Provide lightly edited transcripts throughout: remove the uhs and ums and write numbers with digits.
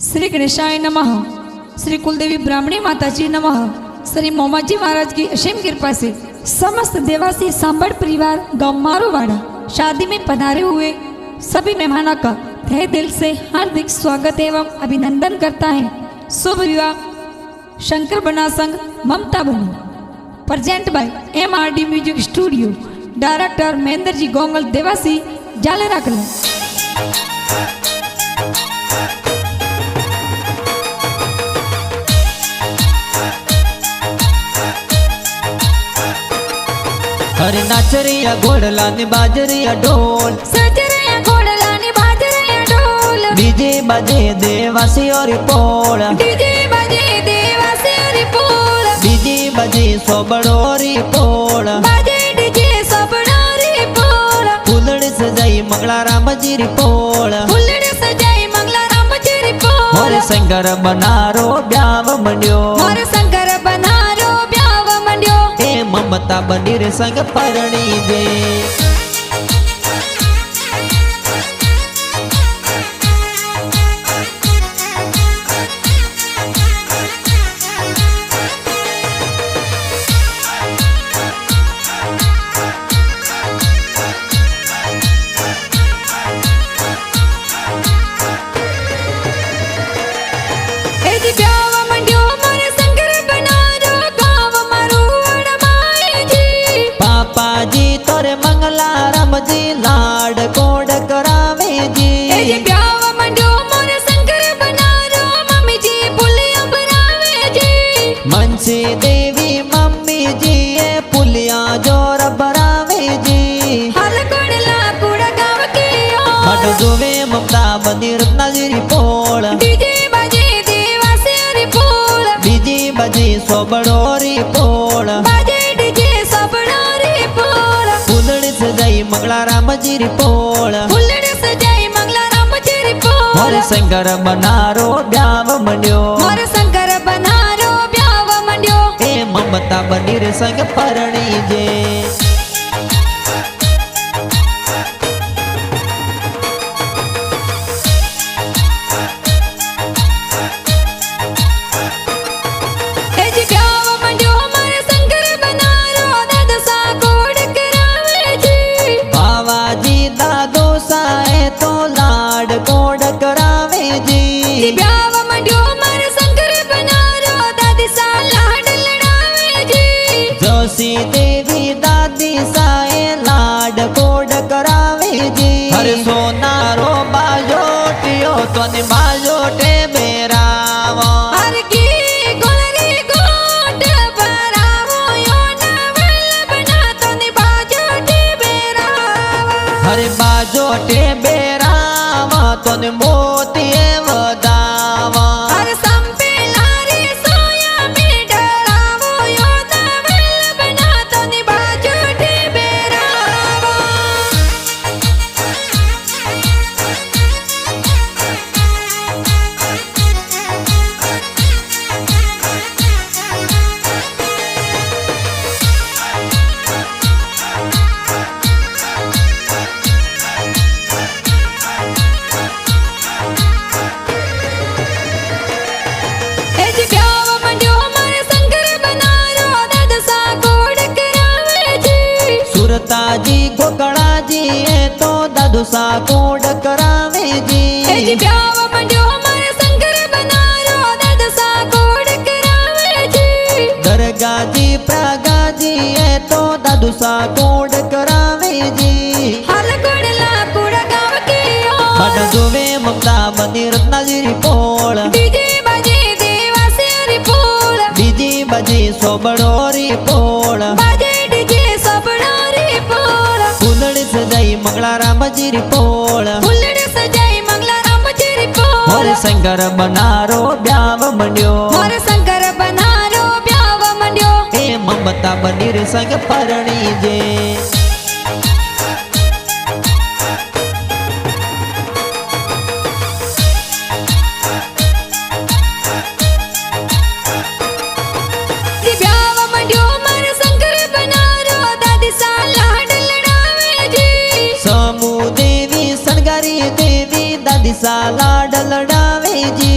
श्री गणेशाय नमः। श्री कुलदेवी ब्राह्मणी माता जी नमः। श्री मोमाजी महाराज की असीम कृपा से समस्त देवासी सांबड़ परिवार गांव मारोवाड़ा शादी में पधारे हुए सभी मेहमानों का तहे दिल से हार्दिक स्वागत एवं अभिनंदन करता है। शुभ विवाह शंकर बना संघ ममता बनी present by MRD music studio. Director Mahendra ji गोंगल देवासी जालेरा कला। हरे नाचरिया घोड़ला ने बाजरिया ढोल सजरिया घोड़ला ने बाजरिया ढोल डीजे बजे देवासी और पोल डीजे बजे देवासी और पोल डीजे बजे सोबड़ोरी पोल बाजे डीजे सबड़ोरी पोल फुलड़ सजाई मंगला राम जी री पोल फुलड़ सजाई मंगला राम जी री पोल और शंकर बनारो ब्याव मंड्यो और शंकर बनारो ब्याव मंड्यो ए ममता बनी रे संग परणी जे जी लाड कोड करावे जी ए ब्याव मंड्यो मोरे शंकर बनारो मम्मी जी पुलिया बनावे जी मनसी देवी मम्मी जी ये पुलिया जोर बरावे जी हल कोडला कुड़ा गाव के ओ मट जुवे ममता बनी रत्ना जी री पोल डीजे बजे देवासी री पोल डीजे बजे सोबड़ोरी पोल बाजे डीजे सबड़ोरी पोल फुलड़ सजाई मंगला राम जी री पोल फुलड़ सजाई मंगला राम जी री पोल और शंकर बनारो ब्याव मंड्यो और शंकर बनारो ब्याव मंड्यो ए ममता बनी रे संग परणी जे ब्याव मंड्यो मारे शंकर बनारो दादी सा लाड लड़ावे जी जोशी देवी दादी साए लाड कोड करावे जी हरे सोनारो बाजोटियो तोने बाजोटे बेरावो हर की गोलरी गोट बरावो यो नवल बना तोने बाजोटे बेरावो हरे बाजोटे बेरावो तोने मोती वदावा हर संपे लारी सोया में डरावो यो नवल बना तोने बाजोटे बेरावो जी गोकड़ा जी ए तो दादू सा कोड करावे जी ए ब्याव मंड्यो मारे शंकर बनारो दादू सा कोड करावे जी दरगा जी प्रागा जी ए तो दादू सा कोड करावे जी हल कोडला कुड़ा गाव के ओ बड़ जुवे ममता बनी रत्ना जी री पोल डीजे बजे देवासी री पोल डीजे बजे सोबड़ोरी पोल बाजे डीजे सबड़ोरी पोल फुलड़ सजाई मंगला राम जी री पोल फुलड़ सजाई मंगला राम जी री पोल और शंकर बनारो ब्याव मंड्यो और शंकर बनारो ब्याव मंड्यो ए ममता बनी रे संग परणी जे ब्याव मंड्यो मारे शंकर बनारो दादी सा लाड लड़ावे जी समू देवी सनगारी देवी दादी सा लाड लड़ावे जी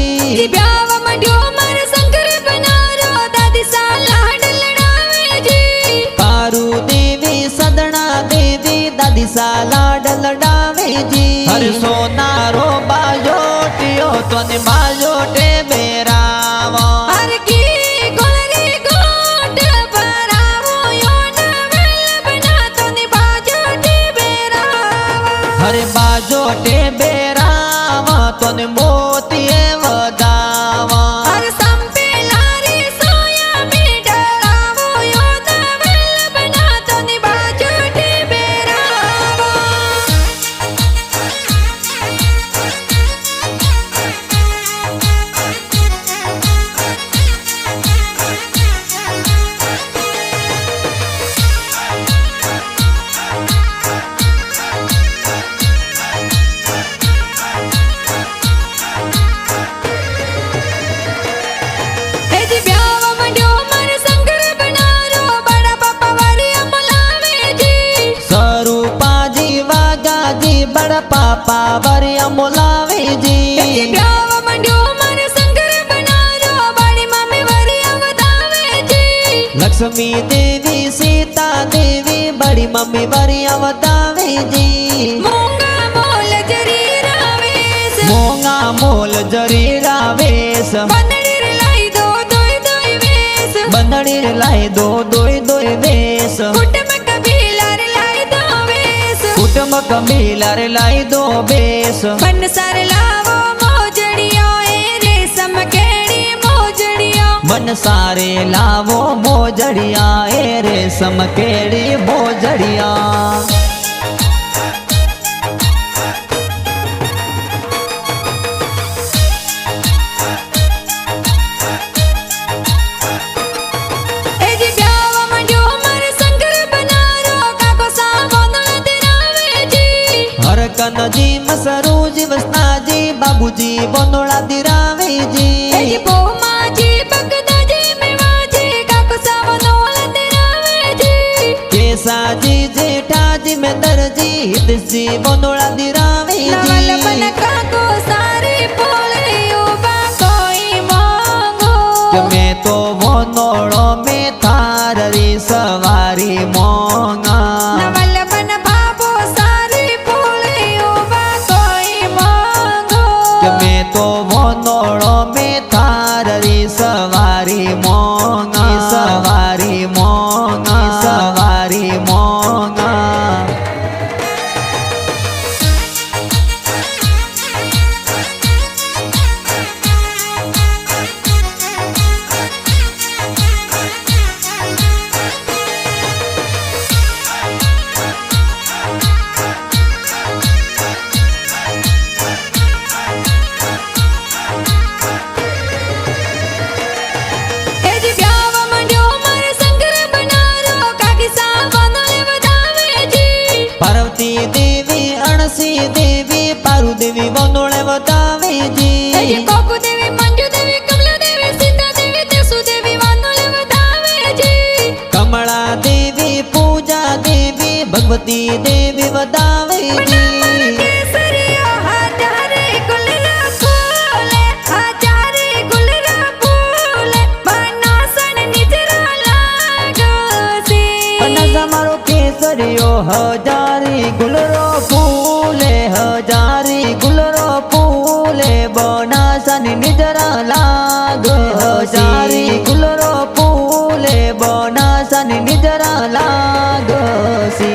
તને બાજોટે બેરાવો અરે કી ગોલરી ગોટ ભરાવો યોન વેલબના તને બાજોટે બેરાવા હરે બાજોટે બેરાવો તને મોતીએ વધાવા અરે સંપેલા રે સોયા મીડળાવો યોન વેલબના તને બાજોટે બેરાવા એજી બ્યાવ મંડ્યો મારે શંકર બનારો બડા બાપા વારી અમલાવેજી સ્વરૂપાજી વાગાજી બડ પાપા વરિયા એજી મોલાવેજી બ્યાવ મંડ્યો મારે શંકર બનારો બાડી મામી વારી અવતાવેજી લક્ષ્મી દેવી સીતા દેવી બડી મમ્મી વરિયા વધાવેજી મોંગા મોલ જરી રાવેશ મોંગા મોલ જરી રાવેશ બંદડી રે લાઈ દો દોય દોય વેશ બંદડી લાઈ દો દોય દોય વેશ કુટુંબ કબીલા રે લાઈ દો વેશ કુટુંબ કબીલા રે લાઈ દો બેસ બનસાર લાવો મોજડિયો એ રેશમ કેડી મોજડિયો મન સારે લાવો મોજડિયા એ રેશમ કેડી મોજડિયા એજી બ્યાવ મંડ્યો મારે શંકર બનારો કાકો સાવો નળદ રાવેજી હરકનજી મસરૂજી વસનાજી બાબુજી બોનોળા એજી દિરાવેજી બોમાજી બગદાજી મેવાજી કાકો સાવો નળદ રાવેજી કેસાજી જેઠાજી મેંદરજી હિતજી બોનોળા નવલ દિરાવેજી બન કાકો સારી પોળે ઉભા કોઈ માંગો કે મેં તો બોનોળો મેં થારરી સવારી મોંગા નવલ બન બાબો સારી પોળે ઉભા કોઈ માંગો કે મેં તો બોનોળો મેં થારરી સવારી મોંગા સવારી મોંગા સવારી મોંગા એજી બ્યાવ મંડ્યો મારે શંકર બનારો કાકી સાવો નળે વધાવેજી પાર્વતી દેવી અણસી દેવી પારુ દેવી બોનોળે એજી વધાવેજી કોકુ દેવી મંજુ દેવી કમલા દેવી સીતા દેવી દેસુ દેવી વાનોળે વધાવેજી કમળા દેવી પૂજા દેવી ભગવતી દેવી વધાવેજી કેસરિયો હજારે ગુલરા ફૂલે હજારે ગુલરા ફૂલે બનાસન નિજરા લાગોસી અનસ મારો કેસરિયો હજારી ગુલરો ફૂલે હજારી ગુલરો ફૂલે બનાસન નિજરા લાગ હજારી ગુલરો ફૂલે બનાસન નિજરા લાગસી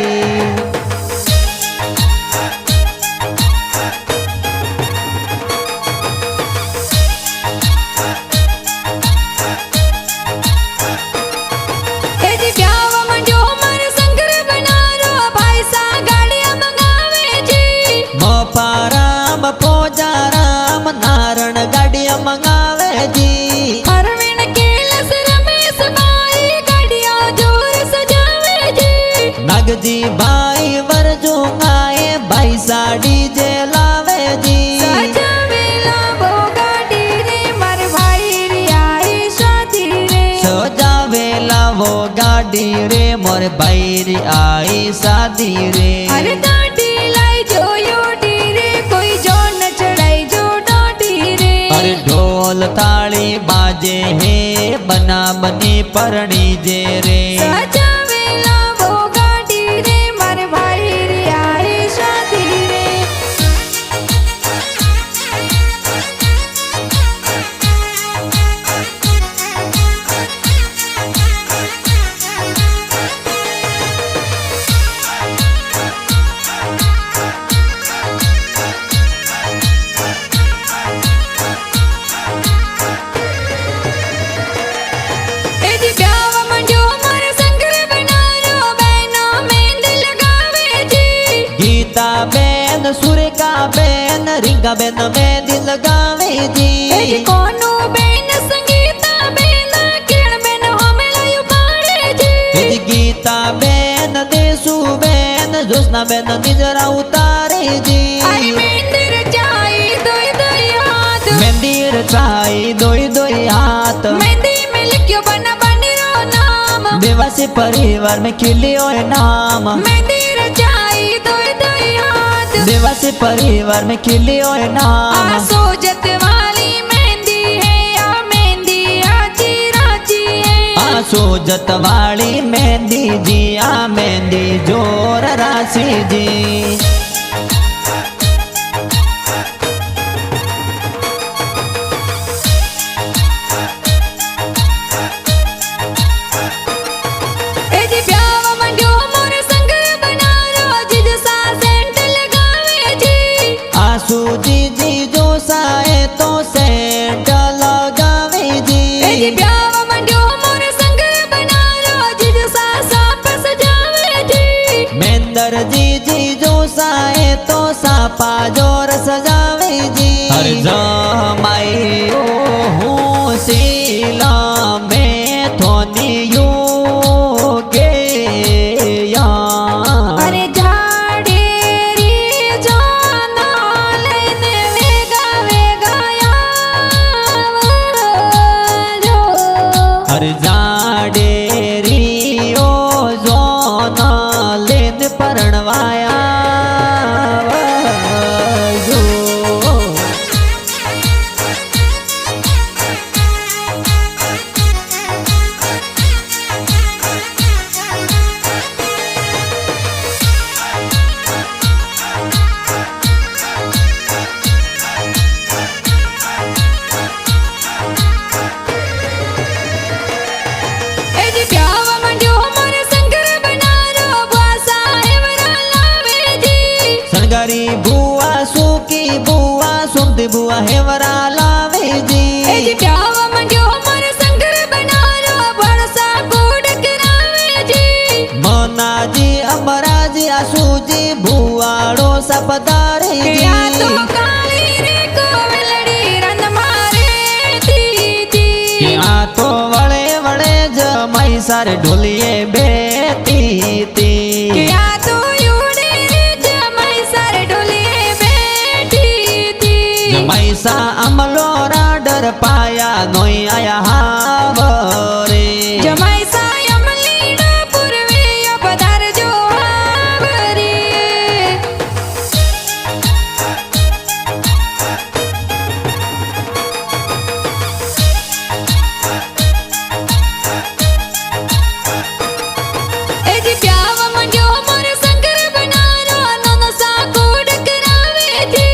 એજી બ્યાવ મંડ્યો મારે શંકર બનારો ભાઈ સા ગાડિયા મંગાવેજી મપારામ પોજારામ નારણ ગાડિયા મંગાવેજી અરવિંદ કેલસ રમેશ બાઈ ગાડિયા જોર સજાવેજી નાગજી ભાઈ વરજુંગાએ ભાઈ સાડી જે લાવેજી સજાવેલા બો ગાડી રે માર ભાઈ રી આઈ શાદી રે સજાવેલા વો ગાડી રે મોર ભાઈ રી આઈ શાદી રે અરે દાંડી લાઈ જોયો ડી રે કોઈ જો ન ચડાઈ જો દાંડી રે અરે ઢોલ તાળી બાજે હે બના બની પરણી જે રે સજાવેલા બો ગાડી રે માર ભાઈ રી આઈ શાદી રે गंगा बेन मेहंदी लगावे जी कोनु बेन संगीता बेन किरण बेन हमें बाड़े जी गीता बेन देसु बेन जोस्ना बेन निजरा उतारे जी मंदिर जाई दोई दोई हाथ मंदिर चाई दोई दोई हाथ मेहंदी में लिखियो बना बनिरो नाम देवासी परिवार में खिलियो है नाम मंदिर जाई दोई दोई हाथ देवासी परिवार में खिलियो है नाम सोजत वाली मेहंदी है या मेहंदी आजी राजी है सोजत वाली मेहंदी जी आ मेहंदी जोर राशि जी सूजी जी जो साए तो सेंट लगावे जी ब्याह मंडियो मोर संग बना रो जी जो साप सजावे जी मेंदर जी जी जो साए तो सापा जोर सजावे जी हर जमाई ओ हूँ सीला में थोनी यू के या परणवाया बुआ सुकी बुआ सुमती बुआ हेवरा लावे जी ब्याह मंडियो मोर संगर बना रो बरसा गुड़ करावे जी मोना जी अमरा जी आसू जी बुआड़ो सपदारे जी तो काली रे कोवलड़ी रन मारे दीदी आ तो वड़े वड़े जमाई सारे ढोलिए बेटी ती क्या तो मैसा अमलो राडर पाया नोई आया हावरे जमैसा अमलीना पूर्वे पधार जो हावरे एजी प्याव मंडियो मोर संकर बना रो नोनो सा कोड करावे जी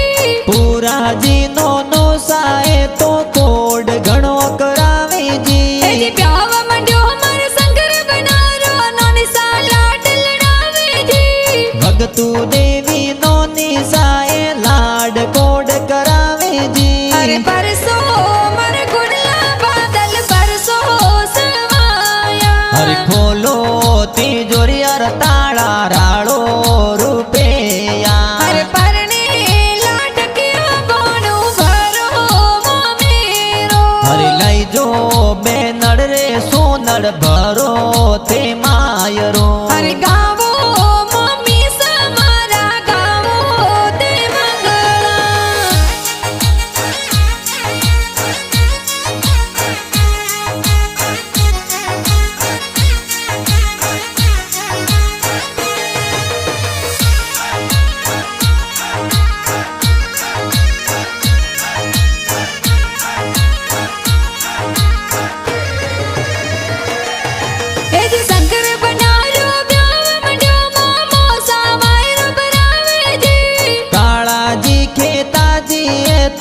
पूरा जी नोनो साए तो कोड घणो करावे जी प्याव मंडियो मोर संकर बना रो नोनी सा लाड लड़ावे जी भगतू देवी नोनी साए लाड कोड करावे जी अरे परसो मर गुड़ला बादल परसो सवाया अरे खोलो तिजोरी अर ताड़ा राड़ो रुपया अरे परने लाडकिया बोनु भरो मेरो अरे लाई जो बेनड़ रे सोनड़ भरो ते मायरो अरे गावो मम्मी समारा गावो ते मंगला शंकर बना रो ब्याह मंडियो मोमो सामायर बनावे जी काला जी खेता जी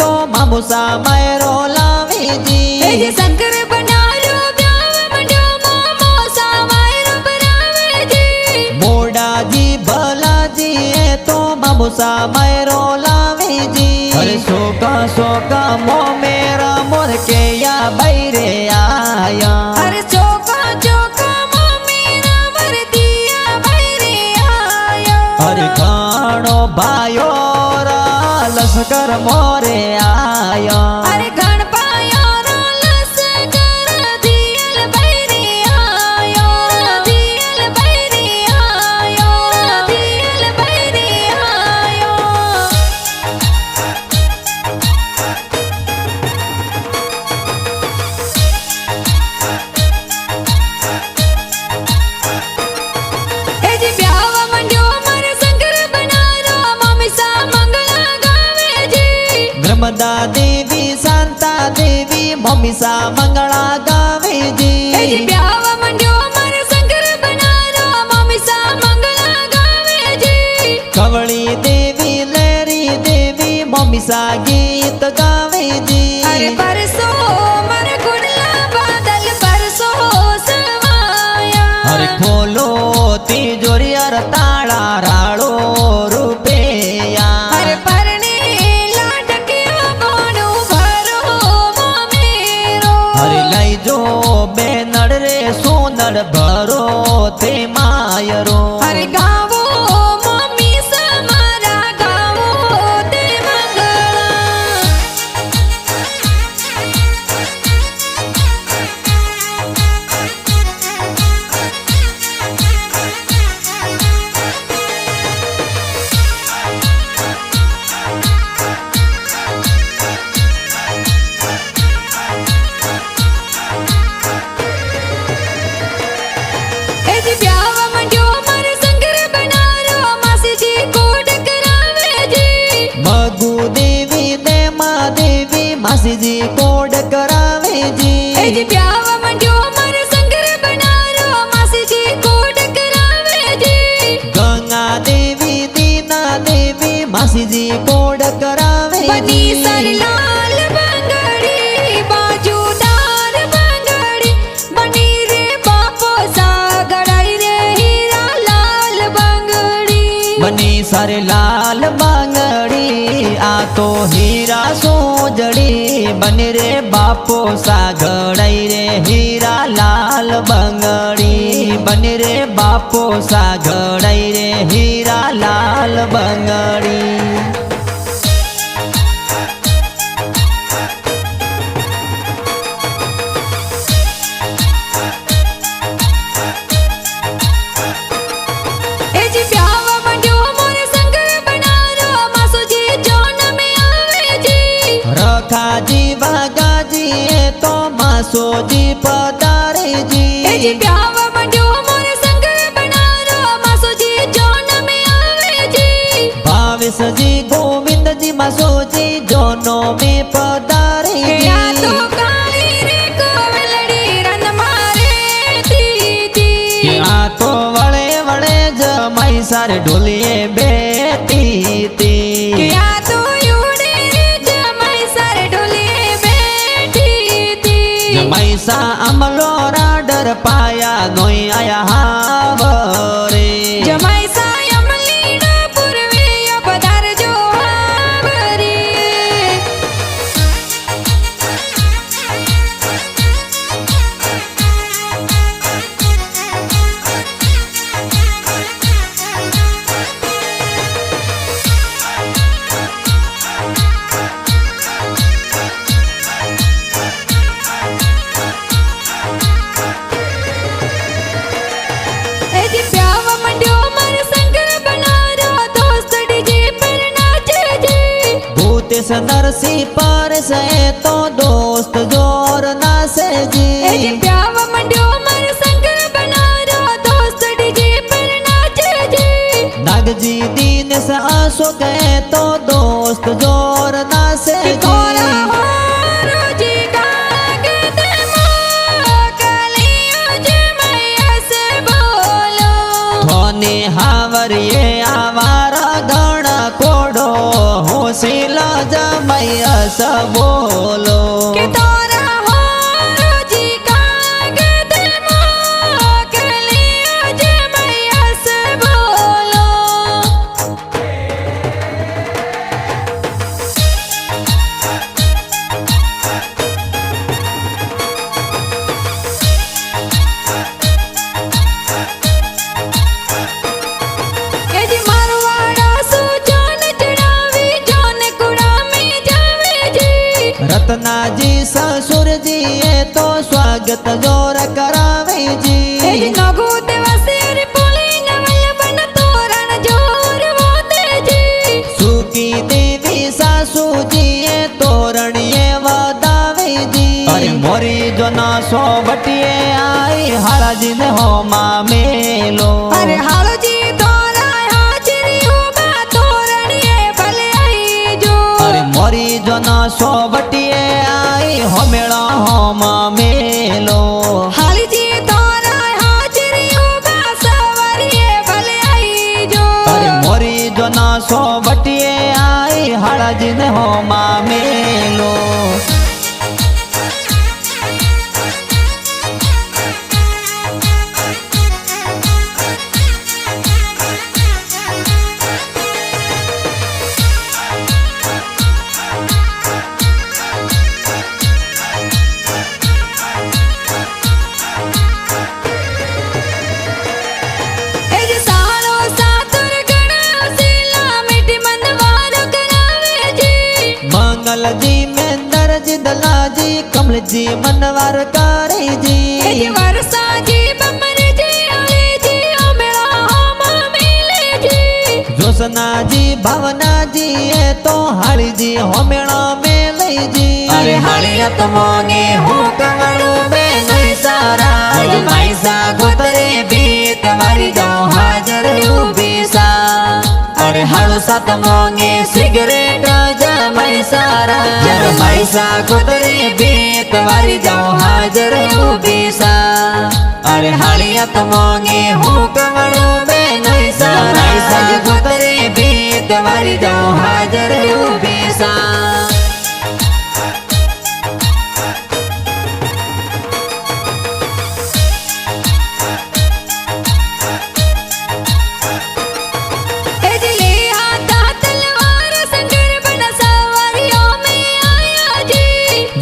तो मामूसा मैरो लावे जी शंकर बना रो ब्याह मंडियो मोमो सामायर बनावे जी मोड़ा जी भला जी तो मामूसा मैरो लावे जी अरे सोका मो मेरा मोर के या बैरे आया अरे चौका चौका मेरा वर दिया बैरे आया अरे खानो भायो रा लस શંકર મોરે આયો અરે ગણપાયો રોલસ કર દિયલ બૈરી આયો દિયલ બૈરી આયો દિયલ બૈરી આયો એ જી બ્યાવા મંડ્યો મારે શંકર બનારો મમ્મી સા મંગળા ગાવે જી નર્મદા દેવી શાંતા દેવી મમ્મી સા મંગળા ગાવે એ જી જી બ્યાવા મંડ્યો મારે શંકર બનારો મમ્મી સા મંગળા ગાવે જી કવળી દેવી લેરી દેવી મમ્મી સા ગીત ગાવે અરે જી પરસો મારે ગુડલા બાદલ પરસો સવાયા અરે ખોલો તિજોરી અર તાળા રાળો રૂપિયા અરે પરણે લાડક્યો બોનું ભરો મોમેરો અરે લઈ જો બે નડ રે સોનડ ભરો તે માયરો અરે ગાવો મમ્મી સમારા ગાવો તે મંગળા એ જી બ્યાવા મંડ્યો મારે શંકર બનારો માસીજી કોડ કરાવે જી મગુ દેવી દેમા દેવી માસીજી કોડ કરાવે એ જી જી બ્યાવા મંડ્યો મારે શંકર બનારો માસીજી કોડ કરાવે જી ગંગા દેવી દીના દેવી માસીજી કોડ કરાવે બની જી સરલાલ બંગડી બાજુદાર બંગડી બની રે બાપો સાગડાઈ રે હીરા લાલ બંગડી બની સારે લાલ બાંગડી આ તો હીરા સોજડી બને રે બાપો સાગડાઈ રે હીરા લાલ બંગડી બને રે બાપો સાગડાઈ રે હીરા લાલ બંગડી એ જી બ્યાવા મંડ્યો મોરે શંકર બનારો માસુજી જોન મે આવે જી રખાજી વાગાજી એ તો માસોજી પધારે એ જી જી બ્યાવા મંડ્યો મોરે શંકર બનારો માસુજી જોન મે આવે જી ભાવેશજી ગોવિંદજી માસોજી જોનો મે પધારે કે આ તો જી કાળી રે કોવલડી રન મારે દીદી કે આ તો વળે વળે જમાઈ સારે ઢોલીએ બેઠી કે તી આ તો યુડે રે જમાઈ સર ઢોલીએ બેઠી તી જમાઈ સા અમલો રાડર પાયા નોઈ આયા હાવરે જમાઈ સાયમ લીડા પૂર્વે પધાર જો આવરી એ જી બ્યાવા મંડ્યો મારે શંકર બનારો દોસ્ત ડીજે પર નાચે જી ભૂતેશ નરસિંહ પરસ એ તો દોસ્ત જોર નાસે એ જી જી બ્યાવા મંડ્યો મારે શંકર બનારો દોસ્ત ડીજે પર નાચે જી નાગજી દીનેશ આસો કહે તો દોસ્ત જોર નાસે કે કોરા જી હોરો જી કાગદ મોકલ્યો જે મૈયા સે બોલો ધોને હાવરીએ આવારા ગણ કોડો હોશીલા જમાઈ અસ બોલો કે તોરા હોરો જી કાગદ મોકલ્યો જે મૈયા સે બોલો એ જી મારવાડા સુ જોન ચડાવી જોન કુડા ससुर जी ए तो स्वागत जोर करावे जी नगो देवासी रे बोले नवल बन तोरण जोर मोते जी सुकी देवी सासू जी ए तोरण ये वदावे जी अरे मोरी जो ना सो बटिए आई हाड़ा जी ने हो माँ मेलो अरे हालो जी तोरा हाजिरी होगा तोरण ये भले आई जो अरे मोरी जो ना सो बटिए आई हो मेला हो माँ मेलो हाली जी तोरा हाजिरी होगा सवारी ये भले आई जो अरे मोरी जो ना सो बटिए आई हाड़ा जी ने हो माँ मेलो मंगल जी मेंदर जी दला जी कमल जी मनवार करे जी वर्षा जी बमर जी आले जी मेरा हम मिले जी जोसना जी भावना जी ये तो हाड़ी जी हो मेला मेले जी अरे हाड़िया तो मोंगे हो कंगड़ू में नहीं सारा माईसा गोतरे बीत मारी जाओ हाजर उबीसा अरे हाड़ू सात मोंगे सिगरेट जमाई सारा जमाईसा गोतरे बीत मारी जाओ हाजर उबीसा अरे हाड़िया तो मोंगे हो कंगड़ू में नहीं सारा गोतरे बीत मारी जाओ हाजर उबीसा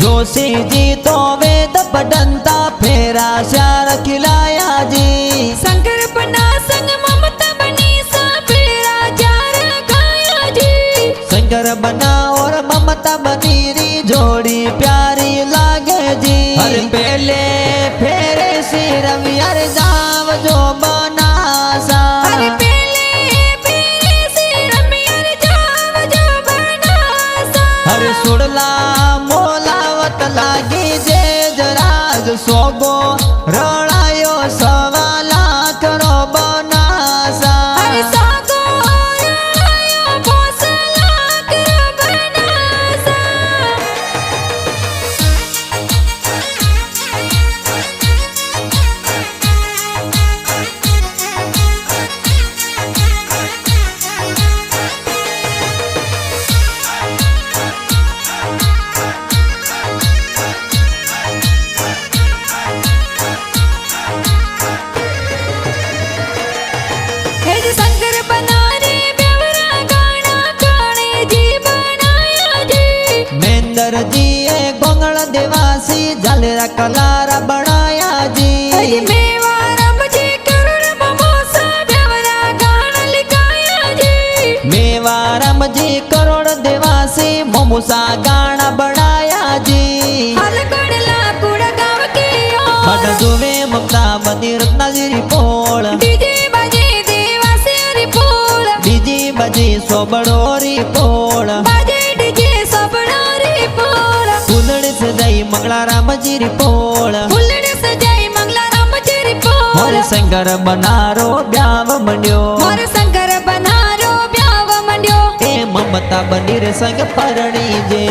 जोशी जी तो वेद पढ़ंता फेरा शार खिलाया जी शंकर बना संग ममता बनी सा फेरा जार खाया जी शंकर बना और ममता बनी री जोड़ी प्यारी लागे जी हर पहले फेरे सिर यार जाव जो बना सा अरे पहले फेरे सिर यार जाव जो बना सा हर सुड़ला लागी जे जराज सोगो रणायो सवाला करो बनासा अरे सागो रणायो भोसला करो बनासा जी ए गोंगल देवासी झालेरा कलारा बनाया जी मेवारम जी करुण ममोसा देवरा गाना लिखाया जी मेवारम जी करोड़ देवासी मोमुसा गाना बनाया जी हलगड़ला कुड़ा गाव के हट दुवे ममता बनी रत्नागिरी पोल डीजे बजे देवासी री पोल डीजे बजे सोबड़ोरी पोल बजे डीजे सोबड़ोरी पोल फुलड़ सजाई मंगला राम जी री पोल फुलड़ सजाई मंगला राम जी री पोल मोर शंकर बनारो ब्याव मंड्यो मोर शंकर बनारो ब्याव मंड्यो ए ममता बनी रे संग परणी जे